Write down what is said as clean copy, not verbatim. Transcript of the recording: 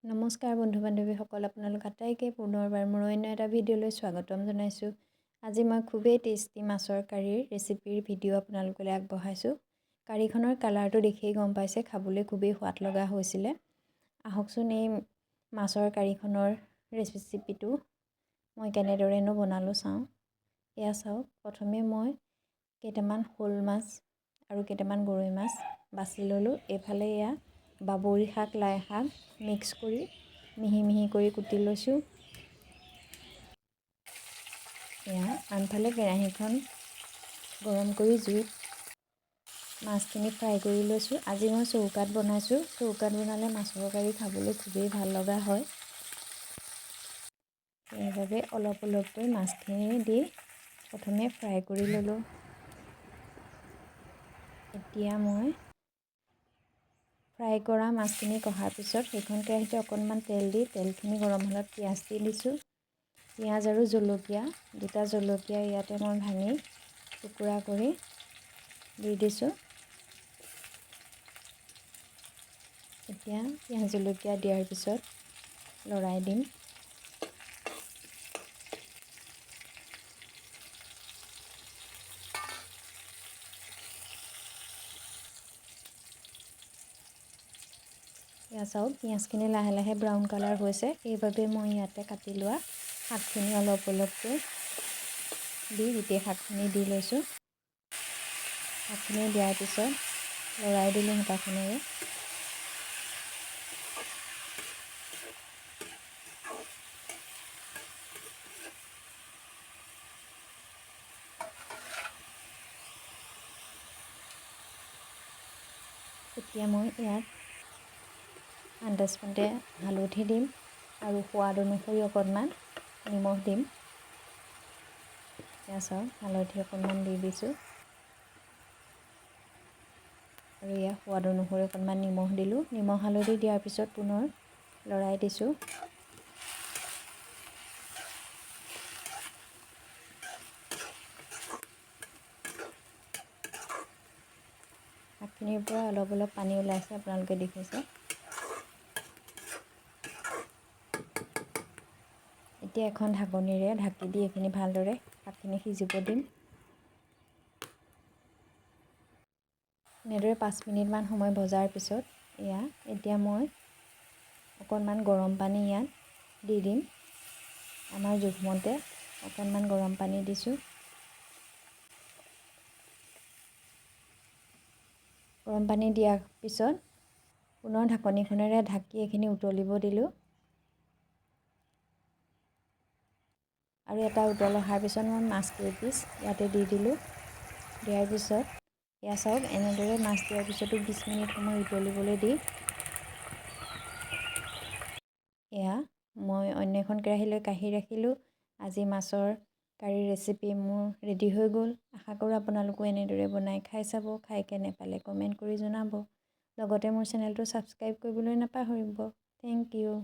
নমস্কাৰ বন্ধু বান্ধৱীসকল, আপোনালোক আটাইকে পুনৰবাৰ মোৰ অন্য এটা ভিডিঅ'লৈ স্বাগতম জনাইছোঁ। আজি মই খুবেই টেষ্টি মাছৰ কাৰীৰ ৰেচিপিৰ ভিডিঅ' আপোনালোকলৈ আগবঢ়াইছোঁ। কাৰীখনৰ কালাৰটো দেখিয়েই গম পাইছে খাবলৈ খুবেই সোৱাদ লগা হৈছিলে। আহকচোন এই মাছৰ কাৰীখনৰ ৰেচিপিটো মই কেনেদৰেনো বনালোঁ চাওঁ। এয়া চাওক, প্ৰথমে মই কেইটামান শ'ল মাছ আৰু কেইটামান গৰৈ মাছ বাছি ল'লোঁ। এইফালে এয়া বাবৰি শাক, লাই শাক মিক্স কৰি মিহি মিহি কৰি কুটি লৈছোঁ। এয়া আনফালে কেৰাহীখন গৰম কৰি জুইত মাছখিনি ফ্ৰাই কৰি লৈছোঁ। আজি মই চৌকাত বনাইছোঁ। চৌকাত বনালে মাছৰ কাৰী খাবলৈ খুবেই ভাল লগা হয়। সেইবাবে অলপ অলপকৈ মাছখিনি দি প্ৰথমে ফ্ৰাই কৰি ল'লোঁ। এতিয়া মই ফ্ৰাই কৰা মাছখিনি কঢ়াৰ পিছত সেইখন কেৰাহীতে অকণমান তেল দি তেলখিনি গৰম হ'লত পিঁয়াজ দি দিছোঁ। পিঁয়াজ আৰু জলকীয়া, দুটা জলকীয়া ইয়াতে মই ভাঙি টুকুৰা কৰি দি দিছোঁ। এতিয়া পিঁয়াজ জলকীয়া দিয়াৰ পিছত লৰাই দিম। এয়া চাওক, পিঁয়াজখিনি লাহে লাহে ব্ৰাউন কালাৰ হৈছে। সেইবাবে মই ইয়াতে কাটি লোৱা শাকখিনি অলপ অলপকৈ দি গোটেই শাকখিনি দি লৈছোঁ। শাকখিনি দিয়াৰ পিছত লৰাই দিলোঁ হেতাখনেৰে। এতিয়া মই ইয়াত আন্দাজমতে হালধি দিম আৰু সোৱাদ অনুসৰি অকণমান নিমখ দিম। এয়া চাওক, হালধি অকণমান দি দিছোঁ আৰু এয়া সোৱাদ অনুসৰি অকণমান নিমখ দিলোঁ। নিমখ হালধি দিয়াৰ পিছত পুনৰ লৰাই দিছোঁ। শাকখিনিৰ পৰা অলপ অলপ পানী ওলাইছে, আপোনালোকে দেখিছে। এতিয়া এখন ঢাকনিৰে ঢাকি দি এইখিনি ভালদৰে শাকখিনি সিজিব দিম। এনেদৰে 5 মিনিটমান সময় ভজাৰ পিছত এতিয়া মই অকণমান গৰম পানী ইয়াত দি দিম। আমাৰ জোখমতে অকণমান গৰম পানী দিছোঁ। গৰম পানী দিয়াৰ পিছত পুনৰ ঢাকনিখনেৰে ঢাকি এইখিনি উতলিব দিলোঁ। আৰু এটা উতল অহাৰ পিছত মই মাছ কেইপিচ ইয়াতে দি দিলোঁ। দিয়াৰ পিছত এয়া চাওক, এনেদৰে মাছ দিয়াৰ পিছতো 20 মিনিট সময় উতলিবলৈ দি এয়া মই অন্য এখন কেৰাহীলৈ কাঢ়ি ৰাখিলোঁ। আজি মাছৰ কাৰী ৰেচিপি মোৰ ৰেডি হৈ গ'ল। আশা কৰোঁ আপোনালোকো এনেদৰে বনাই খাই চাব। খাই কেনে পালে কমেণ্ট কৰি জনাব। লগতে মোৰ চেনেলটো ছাবস্ক্ৰাইব কৰিবলৈ নাপাহৰিব। Thank U.